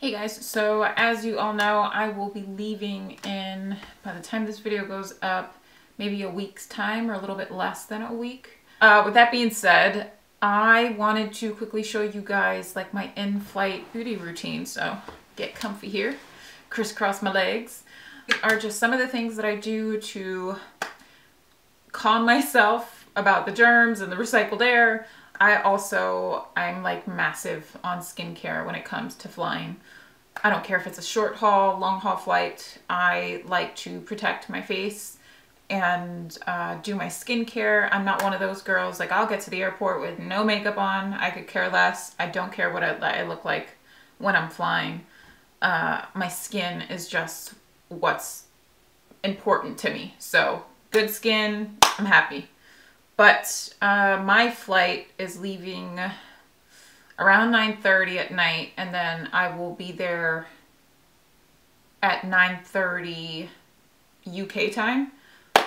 Hey guys, so as you all know, I will be leaving in, by the time this video goes up, maybe a week's time or a little bit less than a week. With that being said, I wanted to quickly show you guys like my in-flight beauty routine. So get comfy here, crisscross my legs. Are just some of the things that I do to calm myself about the germs and the recycled air. I'm like massive on skincare when it comes to flying. I don't care if it's a short haul, long haul flight. I like to protect my face and do my skincare. I'm not one of those girls, like I'll get to the airport with no makeup on. I could care less. I don't care what I look like when I'm flying. My skin is just what's important to me. So good skin, I'm happy. But my flight is leaving around 9:30 at night, and then I will be there at 9:30 UK time.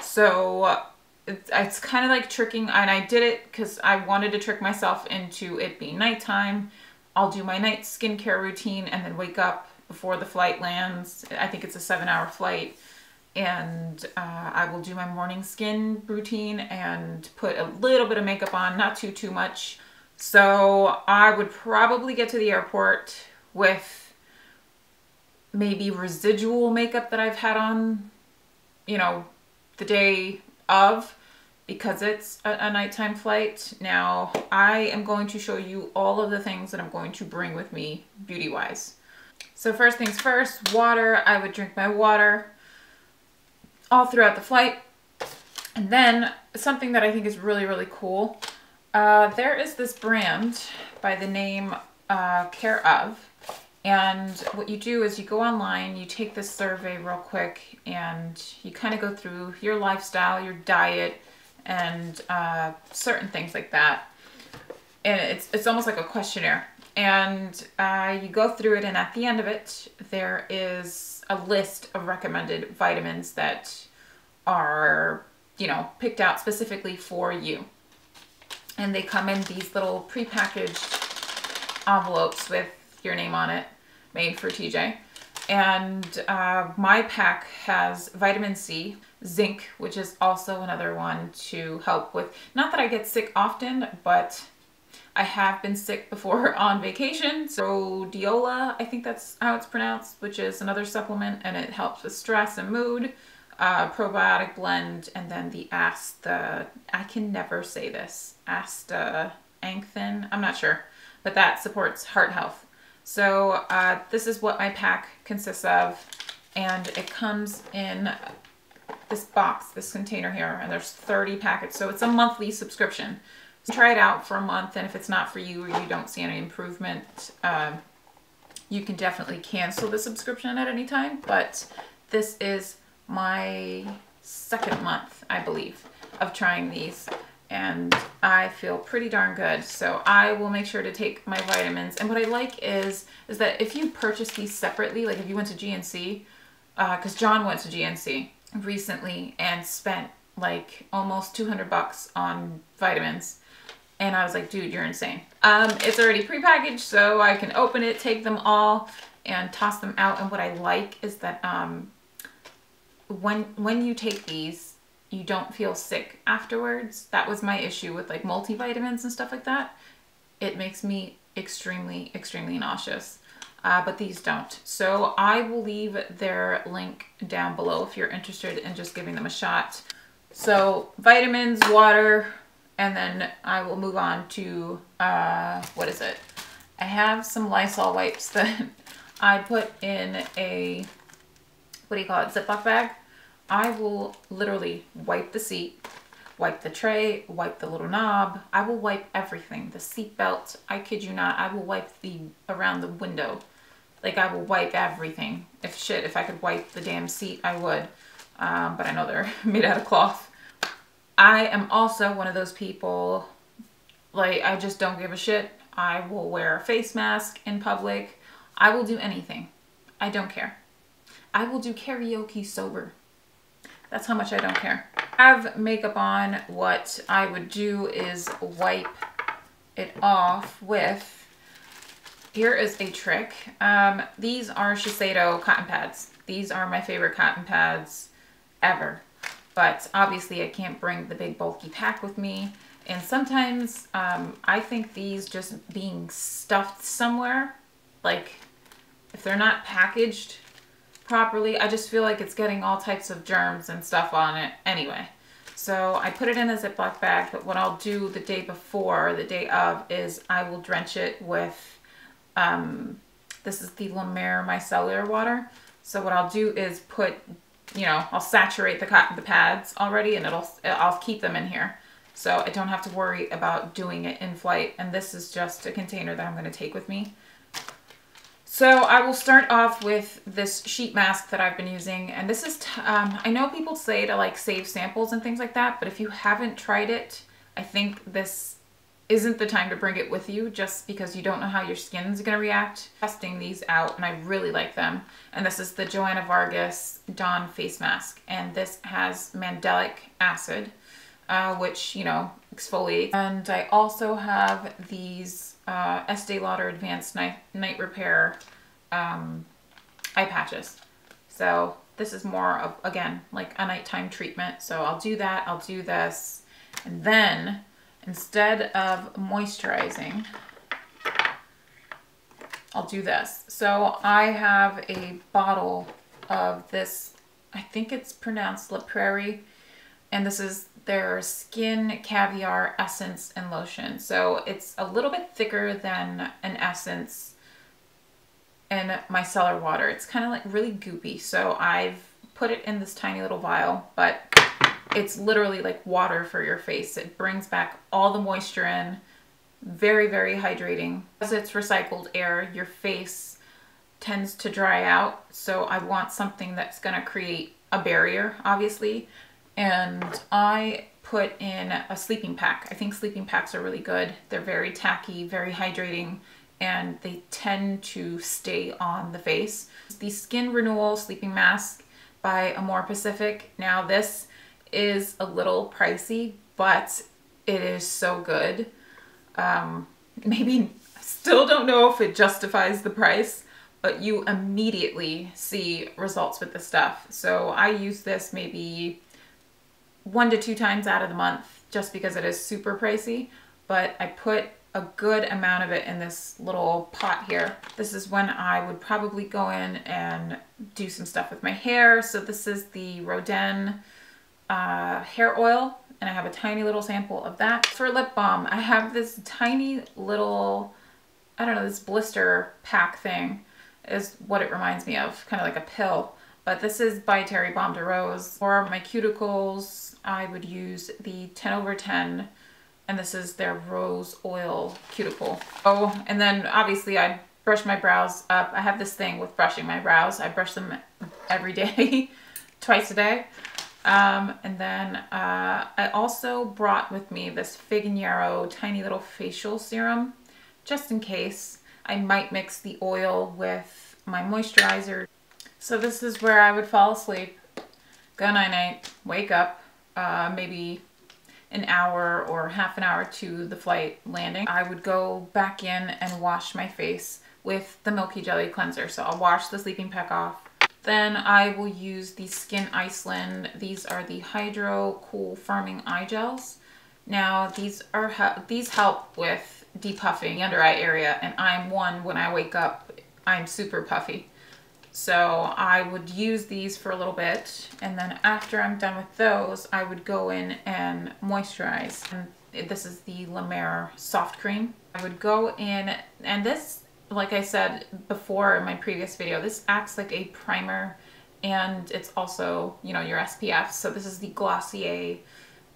So it's kind of like tricking, and I did it because I wanted to trick myself into it being nighttime. I'll do my night skincare routine and then wake up before the flight lands. I think it's a 7-hour flight. And I will do my morning skin routine and put a little bit of makeup on, not too much. So I would probably get to the airport with maybe residual makeup that I've had on, you know, the day of, because it's a nighttime flight. Now, I am going to show you all of the things that I'm going to bring with me beauty-wise. So first things first, water. I would drink my water all throughout the flight. And then something that I think is really cool, there is this brand by the name Care Of, and what you do is you go online, you take this survey real quick, and you kind of go through your lifestyle, your diet, and certain things like that. And it's almost like a questionnaire, and you go through it, and at the end of it there is a list of recommended vitamins that are, you know, picked out specifically for you. And they come in these little prepackaged envelopes with your name on it, made for TJ. And my pack has vitamin C, zinc, which is also another one to help with, not that I get sick often, but I have been sick before on vacation. So Diola, I think that's how it's pronounced, which is another supplement, and it helps with stress and mood. Probiotic blend, and then the I can never say this, astaxanthin, I'm not sure, but that supports heart health. So this is what my pack consists of, and it comes in this box, this container here, and there's 30 packets, so it's a monthly subscription. So try it out for a month, and if it's not for you or you don't see any improvement, you can definitely cancel the subscription at any time. But this is my second month, I believe, of trying these, and I feel pretty darn good. So I will make sure to take my vitamins. And what I like is that if you purchase these separately, like if you went to GNC, because John went to GNC recently and spent like almost 200 bucks on vitamins. And I was like, dude, you're insane. It's already prepackaged, so I can open it, take them all, and toss them out. And what I like is that when you take these, you don't feel sick afterwards. That was my issue with like multivitamins and stuff like that. It makes me extremely nauseous, but these don't. So I will leave their link down below if you're interested in just giving them a shot. So vitamins, water, and then I will move on to, what is it? I have some Lysol wipes that I put in a, what do you call it, Ziploc bag. I will literally wipe the seat, wipe the tray, wipe the little knob. I will wipe everything. The seat belt, I kid you not, I will wipe around the window. Like I will wipe everything. If I could wipe the damn seat, I would. But I know they're made out of cloth. I am also one of those people, like, I just don't give a shit. I will wear a face mask in public. I will do anything. I don't care. I will do karaoke sober. That's how much I don't care. Have makeup on, what I would do is wipe it off with Here is a trick. These are Shiseido cotton pads. These are my favorite cotton pads ever. But obviously I can't bring the big bulky pack with me. And sometimes I think these just being stuffed somewhere, like if they're not packaged properly, I just feel like it's getting all types of germs and stuff on it anyway. So I put it in a Ziploc bag, but what I'll do the day before, or the day of, is I will drench it with, this is the La Mer micellar water. So what I'll do is put, you know, I'll saturate the pads already, and I'll keep them in here. So I don't have to worry about doing it in flight. And this is just a container that I'm going to take with me. So I will start off with this sheet mask that I've been using, and this is, I know people say to like save samples and things like that, but if you haven't tried it, I think this isn't the time to bring it with you, just because you don't know how your skin's gonna react. Testing these out, and I really like them. And this is the Joanna Vargas Dawn face mask, and this has mandelic acid, which, you know, exfoliates. And I also have these Estee Lauder Advanced Night Repair eye patches. So this is more of, again, like a nighttime treatment. So I'll do that, I'll do this, and then instead of moisturizing, I'll do this. So I have a bottle of this, I think it's pronounced La Prairie, and this is their Skin Caviar Essence and Lotion. So it's a little bit thicker than an essence and micellar water. It's kind of like really goopy. So I've put it in this tiny little vial, but it's literally like water for your face. It brings back all the moisture in. Very, very hydrating. As it's recycled air, your face tends to dry out. So I want something that's gonna create a barrier, obviously. And I put in a sleeping pack. I think sleeping packs are really good. They're very tacky, very hydrating, and they tend to stay on the face. The Skin Renewal Sleeping Mask by Amore Pacific. Now this is a little pricey, but it is so good. Maybe still don't know if it justifies the price, but you immediately see results with the stuff. So I use this maybe 1 to 2 times out of the month, just because it is super pricey, but I put a good amount of it in this little pot here. This is when I would probably go in and do some stuff with my hair. So this is the Rodin hair oil, and I have a tiny little sample of that. For lip balm, I have this tiny little, I don't know, this blister pack thing is what it reminds me of, kind of like a pill. But this is by Terry Baume de Rose. For my cuticles, I would use the 10/10, and this is their rose oil cuticle. Oh, and then obviously I brush my brows up. I have this thing with brushing my brows. I brush them every day, twice a day. And then I also brought with me this Fig and Yarrow tiny little facial serum, just in case. I might mix the oil with my moisturizer. So this is where I would fall asleep, go night-night, wake up, maybe an hour or half an hour to the flight landing. I would go back in and wash my face with the Milky Jelly cleanser. So I'll wash the sleeping pack off. Then I will use the Skin Iceland. These are the Hydro Cool Firming Eye Gels. Now these help with depuffing the under eye area, and I'm one, when I wake up, I'm super puffy. So I would use these for a little bit, and then after I'm done with those, I would go in and moisturize. And this is the La Mer Soft Cream. I would go in, and this, like I said before in my previous video, this acts like a primer, and it's also, you know, your SPF. So this is the Glossier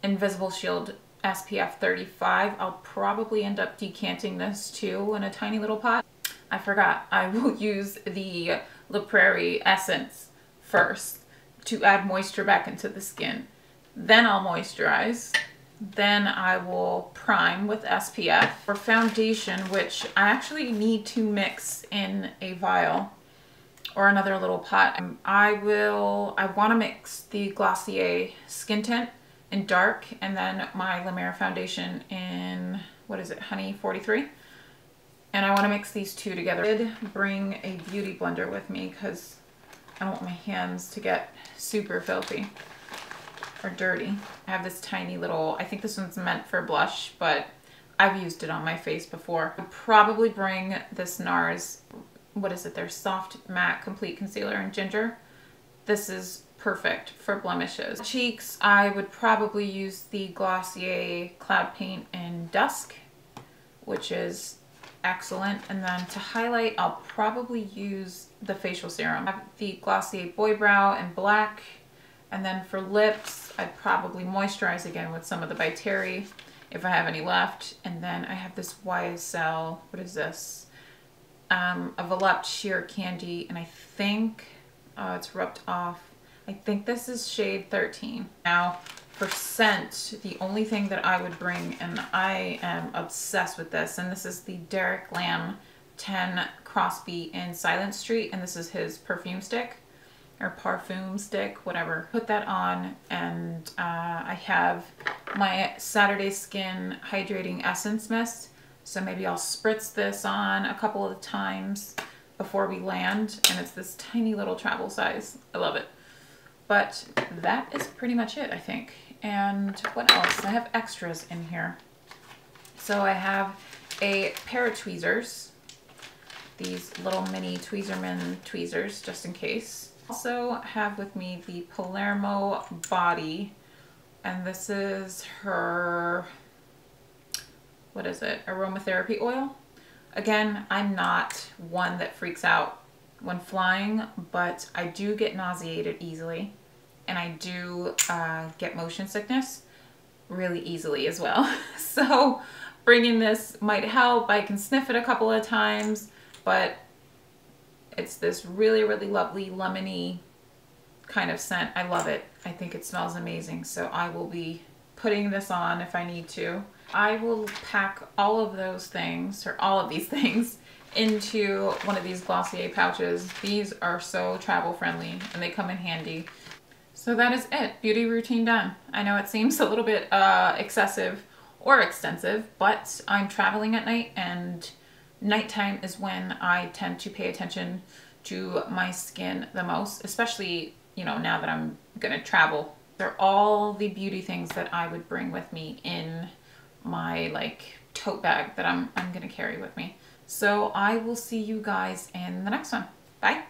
Invisible Shield SPF 35. I'll probably end up decanting this too in a tiny little pot. I forgot, I will use the La Prairie Essence first to add moisture back into the skin. Then I'll moisturize. Then I will prime with SPF. For foundation, which I actually need to mix in a vial or another little pot, I want to mix the Glossier Skin Tint in dark, and then my La Mer foundation in, what is it, Honey 43. And I want to mix these two together. I did bring a beauty blender with me because I don't want my hands to get super filthy or dirty. I have this tiny little, I think this one's meant for blush, but I've used it on my face before. I'll probably bring this Nars, what is it, their Soft Matte Complete Concealer in Ginger. This is perfect for blemishes. Cheeks, I would probably use the Glossier Cloud Paint in Dusk, which is excellent. And then to highlight, I'll probably use the facial serum. I have the Glossier Boy Brow in Black. And then for lips, I'd probably moisturize again with some of the By Terry if I have any left. And then I have this YSL, what is this? A Volupte Sheer Candy, and I think it's rubbed off. I think this is shade 13. Now for scent, the only thing that I would bring, and I am obsessed with this, and this is the Derek Lam 10 Crossbeat in Silent Street, and this is his perfume stick, or parfum stick, whatever. Put that on, and I have my Saturday Skin Hydrating Essence Mist, so maybe I'll spritz this on a couple of times before we land, and it's this tiny little travel size. I love it. But that is pretty much it, I think. And what else? I have extras in here. So I have a pair of tweezers, these little mini Tweezerman tweezers, just in case. Also have with me the Palermo Body, and this is her, what is it, aromatherapy oil. Again, I'm not one that freaks out when flying, but I do get nauseated easily, and I do get motion sickness really easily as well. So bringing this might help. I can sniff it a couple of times, but it's this really, really lovely lemony kind of scent. I love it. I think it smells amazing. So I will be putting this on if I need to. I will pack all of those things, or all of these things, into one of these Glossier pouches. These are so travel friendly and they come in handy. So that is it. Beauty routine done. I know it seems a little bit excessive or extensive, but I'm traveling at night, and nighttime is when I tend to pay attention to my skin the most, especially, you know, now that I'm gonna travel. They're all the beauty things that I would bring with me in my like tote bag that I'm gonna carry with me. So I will see you guys in the next one. Bye.